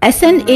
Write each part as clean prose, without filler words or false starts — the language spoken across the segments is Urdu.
SNA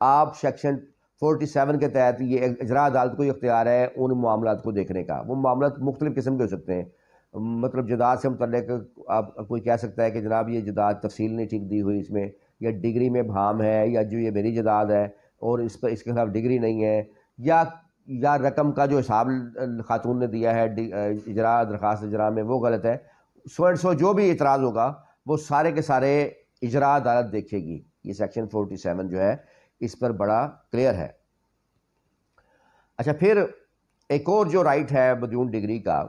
آپ سیکشن 47 کے تحت یہ اجرا عدالت کو اختیار ہے ان معاملات کو دیکھنے کا. وہ معاملات مختلف قسم کے ہو سکتے ہیں. مطلب جداد سے متعلق آپ کوئی کہہ سکتا ہے کہ جناب یہ جداد تفصیل نہیں ٹھیک دی ہوئی اس میں، یا ڈگری میں بھام ہے، یا جو یہ میری جداد ہے اور اس پر اس کے خلاف ڈگری نہیں ہے، یا رقم کا جو حساب خاتون نے دیا ہے اجرا درخواست اجرا میں وہ غلط ہے. سو جو بھی اعتراض ہوگا وہ سارے کے سارے اجرا عدالت دیکھے گی. یہ سیکشن 47 جو ہے اس پر بڑا کلیئر ہے. اچھا، پھر ایک اور جو رائٹ ہے بدون ڈگری کا،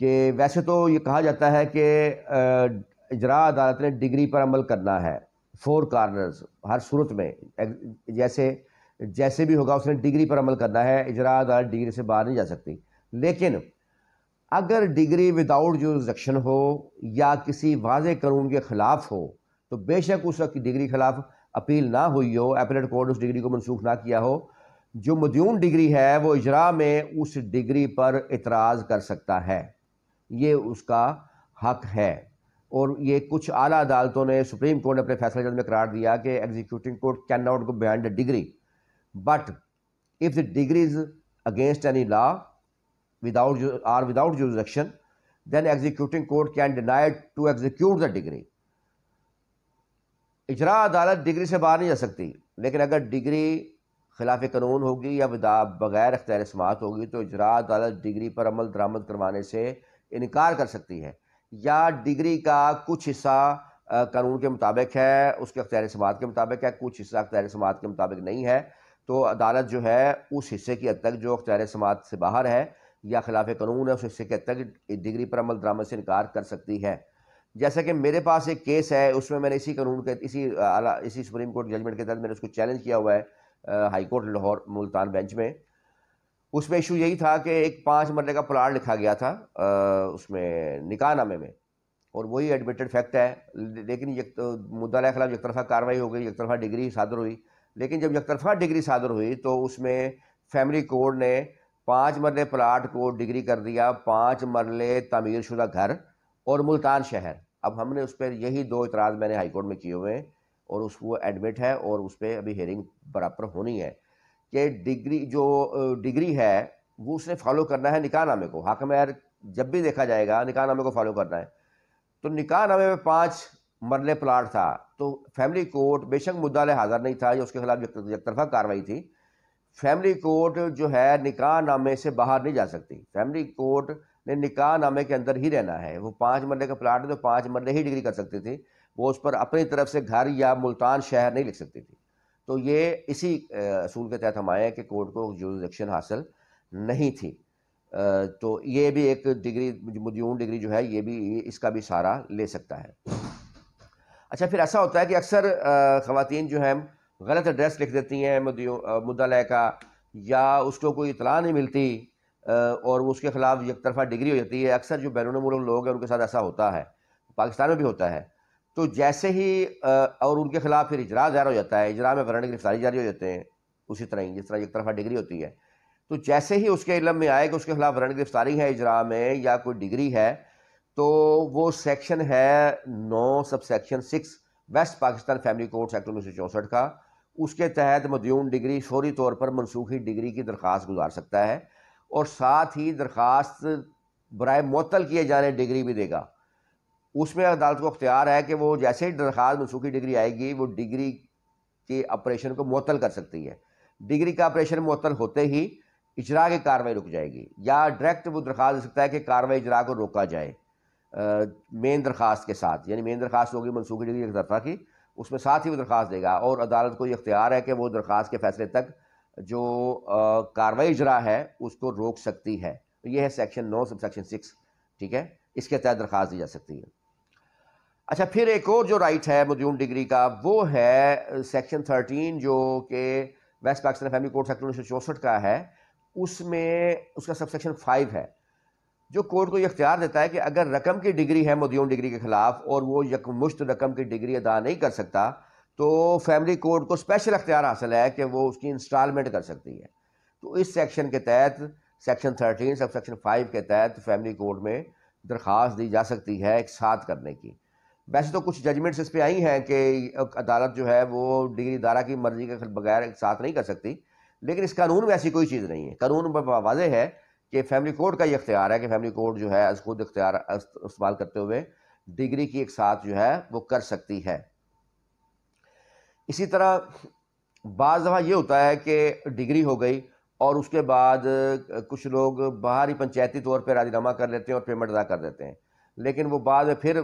کہ ویسے تو یہ کہا جاتا ہے کہ اجرا عدالت نے ڈگری پر عمل کرنا ہے، 4 کارنرز ہر صورت میں، جیسے بھی ہوگا اس نے ڈگری پر عمل کرنا ہے. اجرا عدالت ڈگری سے باہر نہیں جا سکتی. لیکن اگر ڈگری وداؤٹ جورسڈکشن ہو یا کسی واضح قانون کے خلاف ہو تو بے شک اس کی ڈگری خلاف اپیل نہ ہوئی ہو، اپیلیٹ کورٹ اس ڈگری کو منسوخ نہ کیا ہو، جو مدیون ڈگری ہے وہ اجرا میں اس ڈگری پر اعتراض کر سکتا ہے. یہ اس کا حق ہے. اور یہ کچھ اعلیٰ عدالتوں نے، سپریم کورٹ نے اپنے فیصلہ جلد میں قرار دیا کہ executing court can not go behind a degree but if the degree is against any law without jurisdiction, then executing court can deny to execute the degree. اجرا عدالت ڈگری سے باہر نہیں جا سکتی، لیکن اگر ڈگری خلاف قانون ہوگی یا بغیر اختیار سماعت ہوگی تو اجرا عدالت ڈگری پر عمل درآمد کروانے سے انکار کر سکتی ہے. یا ڈگری کا کچھ حصہ قانون کے مطابق ہے، اس کے اختیار سماعت کے مطابق ہے، کچھ حصہ اختیار سماعت کے مطابق نہیں ہے، تو عدالت جو ہے اس حصے کی حد تک جو اختیار سماعت سے باہر ہے یا خلاف قانون ہے اس حصے کی حد تک ڈگری پر عمل درآمد سے انکار کر سکتی ہے. جیسا کہ میرے پاس ایک کیس ہے، اس میں نے اسی قانون کے اسی سپریم کورٹ ججمنٹ کے تحت میں نے اس کو چیلنج کیا ہوا ہے high court Lahore Multan bench میں. اس میں ایشو یہی تھا کہ ایک 5 مرلے کا پلاٹ لکھا گیا تھا اس میں نکاح نامے میں، اور وہی ایڈمیٹڈ فیکٹ ہے، لیکن مدعا کے خلاف یک طرفہ کارروائی ہو گئی، یک طرفہ ڈگری صادر ہوئی. لیکن جب یک طرفہ ڈگری صادر ہوئی تو اس میں فیملی کورٹ نے 5 مرلے پلاٹ کو ڈگری کر دیا 5 مرلے تعمیر شدہ گھر اور ملتان شہر. اب ہم نے اس پہ یہی 2 اعتراض میں نے ہائی کورٹ میں کیے ہوئے ہیں اور اس وہ ایڈمٹ ہے اور اس پہ ابھی ہیئرنگ برابر ہونی ہے کہ ڈگری ہے وہ اس نے فالو کرنا ہے نکاح نامے کو. حاکم عہر جب بھی دیکھا جائے گا نکاح نامے کو فالو کرنا ہے. تو نکاح نامے میں 5 مرلے پلاٹ تھا تو فیملی کورٹ بے شک مدعا علیہ حاضر نہیں تھا یا اس کے خلاف یک طرفہ کارروائی تھی. فیملی کورٹ جو ہے نکاح نامے سے باہر نہیں جا سکتی. فیملی کورٹ نے نکاح نامے کے اندر ہی رہنا ہے. وہ 5 مرلے کا پلاٹ ہے تو 5 مرلے ہی ڈگری کر سکتی تھی، وہ اس پر اپنی طرف سے گھر یا ملتان شہر نہیں لکھ سکتی تھی. تو یہ اسی اصول کے تحت ہم آئے ہیں کہ کورٹ کو جورسڈکشن حاصل نہیں تھی. تو یہ بھی ایک ڈگری مدیون ڈگری جو ہے یہ بھی اس کا بھی سہارا لے سکتا ہے. اچھا، پھر ایسا ہوتا ہے کہ اکثر خواتین جو ہیں غلط ایڈریس لکھ دیتی ہیں مدعا علیہ کا، یا اس کو کوئی اطلاع نہیں ملتی اور اس کے خلاف یک طرفہ ڈگری ہو جاتی ہے. اکثر جو بیرون ملک لوگ ہیں ان کے ساتھ ایسا ہوتا ہے، پاکستان میں بھی ہوتا ہے. تو جیسے ہی اور ان کے خلاف پھر اجرا دائر ہو جاتا ہے، اجرا میں وارنٹ گرفتاری جاری ہو جاتے ہیں اسی طرح ہی جس طرح یک طرفہ ڈگری ہوتی ہے. تو جیسے ہی اس کے علم میں آئے کہ اس کے خلاف وارنٹ گرفتاری ہے اجرا میں یا کوئی ڈگری ہے، تو وہ سیکشن ہے 9 sub section 6 West Pakistan family courts act 1964 کا. اس کے تحت مدیون ڈگری فوری طور پر منسوخی ڈگری کی درخواست گزار سکتا ہے اور ساتھ ہی درخواست برائے معطل کیے جانے ڈگری بھی دے گا. اس میں عدالت کو اختیار ہے کہ وہ جیسے ہی درخواست منسوخی ڈگری آئے گی وہ ڈگری کے آپریشن کو معطل کر سکتی ہے. ڈگری کا آپریشن معطل ہوتے ہی اجرا کی کارروائی رک جائے گی، یا ڈائریکٹ وہ درخواست دے سکتا ہے کہ کارروائی اجرا کو روکا جائے مین درخواست کے ساتھ. یعنی مین درخواست ہوگی منسوخی ڈگری ایک طرفہ کی، اس میں ساتھ ہی وہ درخواست دے گا اور عدالت کو یہ اختیار ہے کہ وہ درخواست کے فیصلے تک جو کارروائی اجرا ہے اس کو روک سکتی ہے. یہ ہے سیکشن 9 سب سیکشن 6. ٹھیک ہے، اس کے تحت درخواست دی جا سکتی ہے. اچھا، پھر ایک اور جو رائٹ ہے مدیون ڈگری کا وہ ہے سیکشن 13 جو کہ West Pakistan family courts act 1964 کا ہے. اس میں اس کا سب سیکشن 5 ہے جو کورٹ کو یہ اختیار دیتا ہے کہ اگر رقم کی ڈگری ہے مدیون ڈگری کے خلاف اور وہ یکمشت رقم کی ڈگری ادا نہیں کر سکتا تو فیملی کورٹ کو اسپیشل اختیار حاصل ہے کہ وہ اس کی انسٹالمنٹ کر سکتی ہے. تو اس سیکشن کے تحت سیکشن 13 سب سیکشن 5 کے تحت فیملی کورٹ میں درخواست دی جا سکتی ہے ایک ساتھ کرنے کی. ویسے تو کچھ ججمنٹس اس پہ آئی ہیں کہ عدالت جو ہے وہ ڈگری دارہ کی مرضی کے بغیر ساتھ نہیں کر سکتی، لیکن اس قانون میں ایسی کوئی چیز نہیں ہے. قانون میں واضح ہے کہ فیملی کورٹ کا یہ اختیار ہے کہ فیملی کورٹ جو ہے از خود اختیار استعمال کرتے ہوئے ڈگری کی ایک ساتھ جو ہے وہ کر سکتی ہے. اسی طرح بعض دفعہ یہ ہوتا ہے کہ ڈگری ہو گئی اور اس کے بعد کچھ لوگ باہری پنچایتی طور پہ راضی نامہ کر لیتے ہیں اور پیمنٹ ادا کر دیتے ہیں، لیکن وہ بعد میں پھر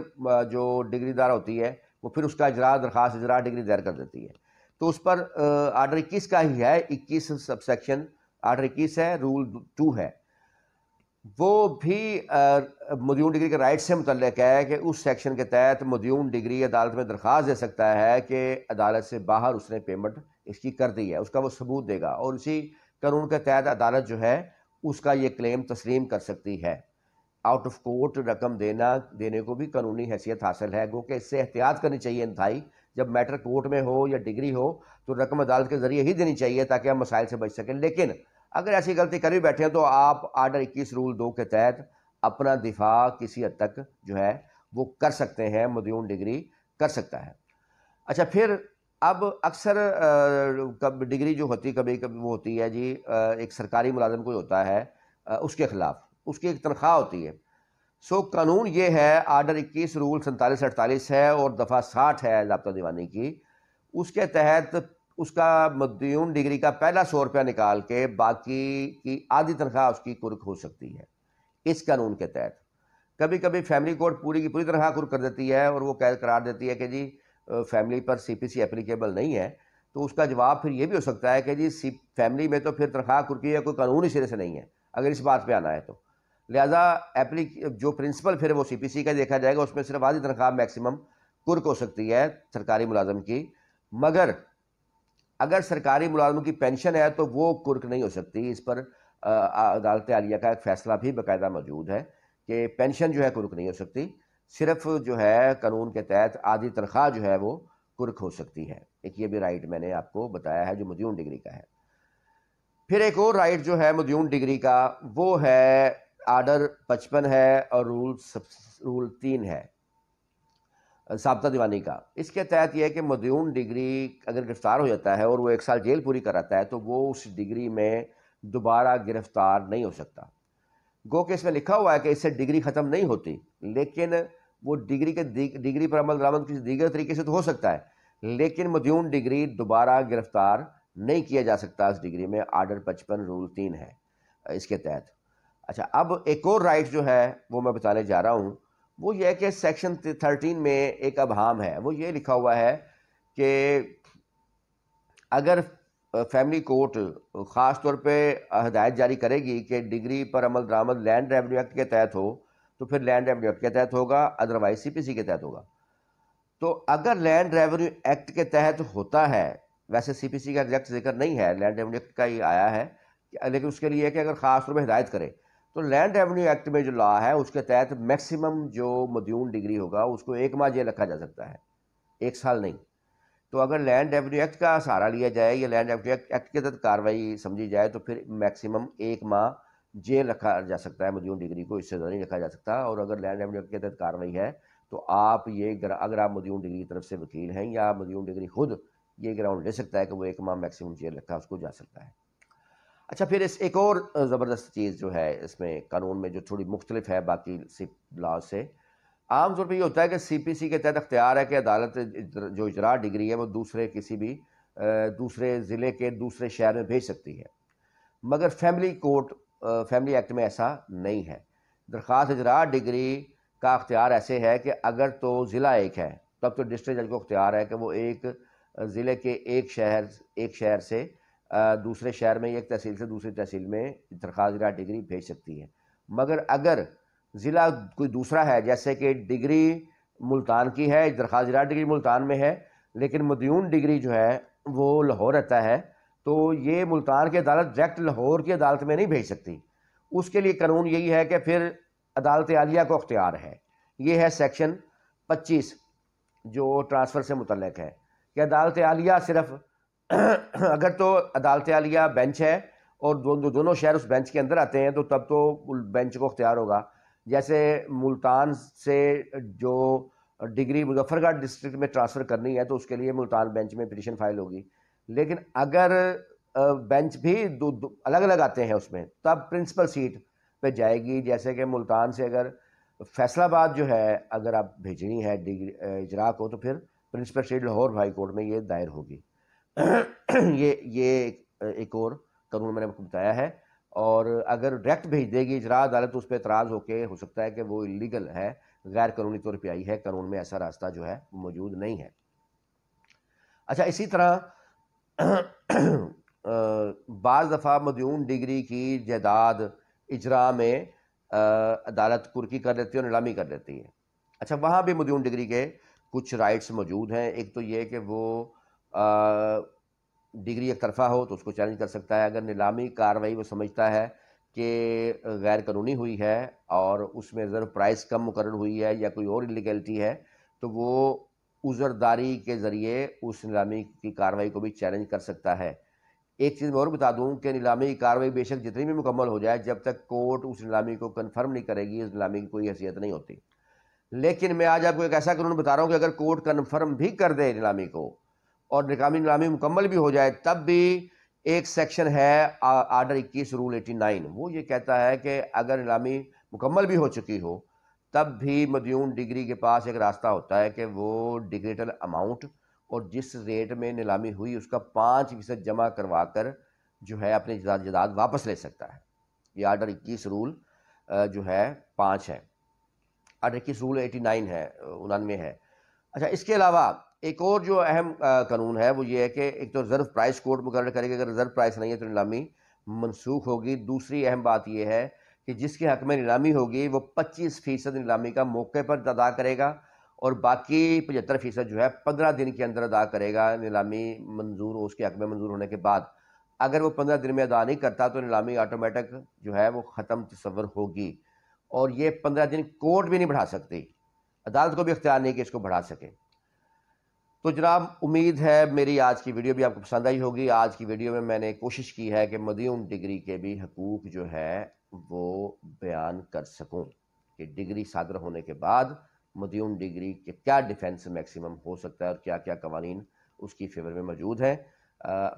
جو ڈگری دار ہوتی ہے وہ پھر اس کا اجرا درخواست اجرا ڈگری دائر کر دیتی ہے. تو اس پر آرڈر 21 کا ہی ہے، 21 سب سیکشن آرڈر 21 ہے، رول 2 ہے، وہ بھی مدیون ڈگری کے رائٹ سے متعلق ہے کہ اس سیکشن کے تحت مدیون ڈگری عدالت میں درخواست دے سکتا ہے کہ عدالت سے باہر اس نے پیمنٹ اس کی کر دی ہے، اس کا وہ ثبوت دے گا، اور اسی قانون کے تحت عدالت جو ہے اس کا یہ کلیم تسلیم کر سکتی ہے. آؤٹ آف کورٹ رقم دینے کو بھی قانونی حیثیت حاصل ہے، گو کہ اس سے احتیاط کرنی چاہیے انتہائی. جب میٹر کورٹ میں ہو یا ڈگری ہو تو رقم عدالت کے ذریعے ہی دینی چاہیے تاکہ ہم مسائل سے بچ سکیں. لیکن اگر ایسی غلطی کر بھی بیٹھے ہیں تو آپ آرڈر 21 رول 2 کے تحت اپنا دفاع کسی حد تک جو ہے وہ کر سکتے ہیں، مدیون ڈگری کر سکتا ہے. اچھا، پھر اب اکثر ڈگری جو ہوتی کبھی کبھی وہ ہوتی ہے جی ایک سرکاری ملازم کوئی ہوتا ہے، اس کے خلاف اس کی ایک تنخواہ ہوتی ہے. سو قانون یہ ہے، آرڈر 21 رول 4748 ہے اور دفعہ 60 ہے ضابطہ دیوانی کی، اس کے تحت اس کا مدیون ڈگری کا پہلا 100 روپیہ نکال کے باقی کی آدھی تنخواہ اس کی کرک ہو سکتی ہے اس قانون کے تحت. کبھی کبھی فیملی کورٹ پوری کی پوری تنخواہ کرک کر دیتی ہے اور وہ قرار دیتی ہے کہ جی فیملی پر سی پی سی اپلیکیبل نہیں ہے. تو اس کا جواب پھر یہ بھی ہو سکتا ہے کہ جی فیملی میں تو پھر تنخواہ کرکی ہے، کوئی قانونی سرے سے نہیں ہے اگر اس بات پہ آنا ہے تو، لہذا جو پرنسپل پھر وہ سی پی سی کا دیکھا جائے گا، اس میں صرف آدھی تنخواہ میکسیمم کرک ہو سکتی ہے سرکاری ملازم کی. مگر اگر سرکاری ملازم کی پینشن ہے تو وہ کرک نہیں ہو سکتی. اس پر عدالت عالیہ کا ایک فیصلہ بھی باقاعدہ موجود ہے کہ پینشن جو ہے کرک نہیں ہو سکتی، صرف جو ہے قانون کے تحت آدھی تنخواہ جو ہے وہ کرک ہو سکتی ہے. ایک یہ بھی رائٹ میں نے آپ کو بتایا ہے جو مدیون ڈگری کا ہے. پھر ایک اور رائٹ جو ہے مدیون ڈگری کا وہ ہے آرڈر 55 ہے اور رول 3 ہے ضابطہ دیوانی کا. اس کے تحت یہ ہے کہ مدیون ڈگری اگر گرفتار ہو جاتا ہے اور وہ 1 سال جیل پوری کراتا ہے تو وہ اس ڈگری میں دوبارہ گرفتار نہیں ہو سکتا. گو کہ اس میں لکھا ہوا ہے کہ اس سے ڈگری ختم نہیں ہوتی، لیکن وہ ڈگری پر عمل درآمد کسی دیگر طریقے سے تو ہو سکتا ہے، لیکن مدیون ڈگری دوبارہ گرفتار نہیں کیا جا سکتا اس ڈگری میں. آرڈر 55 رول 3 ہے اس کے تحت. اچھا، اب ایک اور رائٹ جو ہے وہ میں بتانے جا رہا ہوں، وہ یہ ہے کہ سیکشن 13 میں ایک ابہام ہے. وہ یہ لکھا ہوا ہے کہ اگر فیملی کورٹ خاص طور پہ ہدایت جاری کرے گی کہ ڈگری پر عمل درآمد لینڈ ریونیو ایکٹ کے تحت ہو تو پھر لینڈ ریونیو ایکٹ کے تحت ہوگا، ادروائز سی پی سی کے تحت ہوگا. تو اگر لینڈ ریونیو ایکٹ کے تحت ہوتا ہے، ویسے سی پی سی کا ایگزیکٹ ذکر نہیں ہے، لینڈ ریونیو ایکٹ کا ہی آیا ہے، لیکن اس کے لیے کہ اگر خاص طور پہ ہدایت کرے تو لینڈ ریونیو ایکٹ میں جو لا ہے اس کے تحت میکسیمم جو مدیون ڈگری ہوگا اس کو 1 ماہ جیل رکھا جا سکتا ہے، 1 سال نہیں. تو اگر لینڈ ریونیو ایکٹ کا سہارا لیا جائے یا لینڈ ریونیو ایکٹ کے تحت کارروائی سمجھی جائے تو پھر میکسیمم 1 ماہ جیل رکھا جا سکتا ہے مدیون ڈگری کو، اس سے زیادہ نہیں رکھا جا سکتا. اور اگر لینڈ ریونیو ایکٹ کے تحت کارروائی ہے تو آپ یہ اگر آپ مدیون ڈگری کی طرف سے وکیل ہیں یا مدیون ڈگری خود یہ گراؤنڈ لے سکتا ہے کہ وہ 1 ماہ میکسیمم جیل رکھا اس کو جا سکتا ہے. اچھا، پھر ایک اور زبردست چیز جو ہے اس میں قانون میں جو تھوڑی مختلف ہے باقی لاء سے، عام طور پہ یہ ہوتا ہے کہ سی پی سی کے تحت اختیار ہے کہ عدالت جو اجراء ڈگری ہے وہ کسی بھی دوسرے ضلع کے دوسرے شہر میں بھیج سکتی ہے. مگر فیملی ایکٹ میں ایسا نہیں ہے. درخواست اجراء ڈگری کا اختیار ایسے ہے کہ اگر تو ضلع ایک ہے تب تو ڈسٹرکٹ جج کو اختیار ہے کہ وہ ایک ضلع کے ایک شہر سے دوسرے شہر میں، ایک تحصیل سے دوسری تحصیل میں درخواست اجراء ڈگری بھیج سکتی ہے. مگر اگر ضلع کوئی دوسرا ہے، جیسے کہ ڈگری ملتان کی ہے، درخواست اجراء ڈگری ملتان میں ہے لیکن مدیون ڈگری جو ہے وہ لاہور رہتا ہے، تو یہ ملتان کی عدالت ڈائریکٹ لاہور کی عدالت میں نہیں بھیج سکتی. اس کے لیے قانون یہی ہے کہ پھر عدالت عالیہ کو اختیار ہے. یہ ہے سیکشن 25 جو ٹرانسفر سے متعلق ہے کہ عدالت عالیہ صرف اگر تو عدالت عالیہ بینچ ہے اور دونوں شہر اس بینچ کے اندر آتے ہیں تو تب تو بینچ کو اختیار ہوگا. جیسے ملتان سے جو ڈگری مظفر گڑھ ڈسٹرکٹ میں ٹرانسفر کرنی ہے تو اس کے لیے ملتان بینچ میں پٹیشن فائل ہوگی. لیکن اگر بینچ بھی الگ الگ آتے ہیں اس میں تب پرنسپل سیٹ پہ جائے گی. جیسے کہ ملتان سے اگر فیصل آباد جو ہے اگر آپ بھیجنی ہے ڈگری اجرا کو تو پھر principal seat Lahore high court میں یہ دائر ہوگی. یہ ایک اور قانون میں نے آپ کو بتایا ہے. اور اگر ڈائریکٹ بھیج دے گی اجرا عدالت اس پہ اعتراض ہو سکتا ہے کہ وہ اللیگل ہے, غیر قانونی طور پہ آئی ہے, قانون میں ایسا راستہ جو ہے موجود نہیں ہے. اچھا, اسی طرح بعض دفعہ مدیون ڈگری کی جائیداد اجرا میں عدالت کرکی کر لیتی ہے اور نیلامی کر لیتی ہے. اچھا, وہاں بھی مدیون ڈگری کے کچھ رائٹس موجود ہیں. ایک تو یہ کہ وہ ڈگری ایک طرفہ ہو تو اس کو چیلنج کر سکتا ہے. اگر نیلامی کارروائی وہ سمجھتا ہے کہ غیر قانونی ہوئی ہے اور اس میں ریزرو پرائس کم مقرر ہوئی ہے یا کوئی اور انلیگلٹی ہے تو وہ عذرداری کے ذریعے اس نیلامی کی کارروائی کو بھی چیلنج کر سکتا ہے. ایک چیز میں اور بتا دوں کہ نیلامی کی کارروائی بے شک جتنی بھی مکمل ہو جائے, جب تک کورٹ اس نیلامی کو کنفرم نہیں کرے گی اس نیلامی کی کوئی حیثیت نہیں ہوتی. لیکن میں آج آپ کو ایک ایسا قانون بتا رہا ہوں کہ اگر کورٹ کنفرم بھی کر دے نیلامی کو اور نیلامی مکمل بھی ہو جائے تب بھی ایک سیکشن ہے آرڈر 21 رول 89, وہ یہ کہتا ہے کہ اگر نیلامی مکمل بھی ہو چکی ہو تب بھی مدیون ڈگری کے پاس ایک راستہ ہوتا ہے کہ وہ ڈگریٹل اماؤنٹ اور جس ریٹ میں نیلامی ہوئی اس کا 5% جمع کروا کر جو ہے اپنی جائیداد واپس لے سکتا ہے. یہ آرڈر 21 رول جو ہے 5 ہے, آرڈر 21 رول 89 ہے, 99 ہے. اچھا, اس کے علاوہ ایک اور جو اہم قانون ہے وہ یہ ہے کہ ایک تو ریزرو پرائس کورٹ مقرر کرے گا, اگر ریزرو پرائس نہیں ہے تو نیلامی منسوخ ہوگی. دوسری اہم بات یہ ہے کہ جس کے حق میں نیلامی ہوگی وہ 25% نیلامی کا موقع پر ادا کرے گا اور باقی 75% جو ہے 15 دن کے اندر ادا کرے گا نیلامی منظور ہو, اس کے حق میں منظور ہونے کے بعد. اگر وہ 15 دن میں ادا نہیں کرتا تو نیلامی آٹومیٹک جو ہے وہ ختم تصور ہوگی, اور یہ 15 دن کورٹ بھی نہیں بڑھا سکتی, عدالت کو بھی اختیار نہیں کہ اس کو بڑھا سکے. تو جناب, امید ہے میری آج کی ویڈیو بھی آپ کو پسند آئی ہوگی. آج کی ویڈیو میں نے کوشش کی ہے کہ مدیون ڈگری کے بھی حقوق جو ہے وہ بیان کر سکوں کہ ڈگری صادر ہونے کے بعد مدیون ڈگری کے کیا ڈیفنس میکسیمم ہو سکتا ہے اور کیا کیا قوانین اس کی فیور میں موجود ہیں.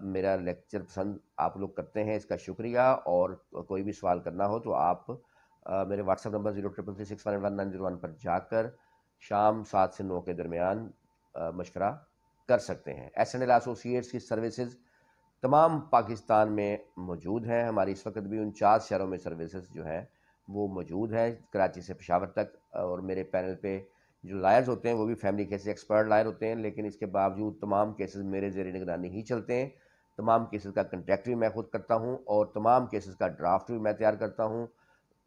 میرا لیکچر پسند آپ لوگ کرتے ہیں, اس کا شکریہ. اور کوئی بھی سوال کرنا ہو تو آپ میرے واٹس ایپ نمبر 0333611901 پر جا کر شام 7 سے 9 کے درمیان مشورہ کر سکتے ہیں. ایس&ایل ایسوسیٹس کی سروسز تمام پاکستان میں موجود ہیں. ہماری اس وقت بھی 49 شہروں میں سروسز جو ہیں وہ موجود ہیں, کراچی سے پشاور تک. اور میرے پینل پہ جو لائرز ہوتے ہیں وہ بھی فیملی کیسز ایکسپرٹ لائر ہوتے ہیں, لیکن اس کے باوجود تمام کیسز میرے زیر نگرانی ہی چلتے ہیں. تمام کیسز کا کنٹیکٹ بھی میں خود کرتا ہوں اور تمام کیسز کا ڈرافٹ بھی میں تیار کرتا ہوں.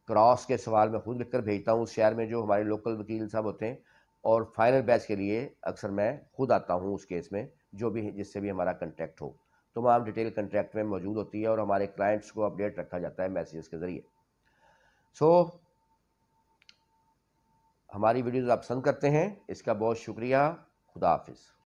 کراس کے سوال میں خود لکھ کر بھیجتا ہوں اس شہر میں جو ہمارے لوکل وکیل صاحب ہوتے ہیں, اور فائنل بیچ کے لیے اکثر میں خود آتا ہوں اس کیس میں جو بھی جس سے بھی ہمارا کنٹیکٹ ہو. تمام ڈیٹیل کنٹیکٹ میں موجود ہوتی ہے اور ہمارے کلائنٹس کو اپڈیٹ رکھا جاتا ہے میسیجز کے ذریعے. ہماری ویڈیوز آپ پسند کرتے ہیں, اس کا بہت شکریہ. خدا حافظ.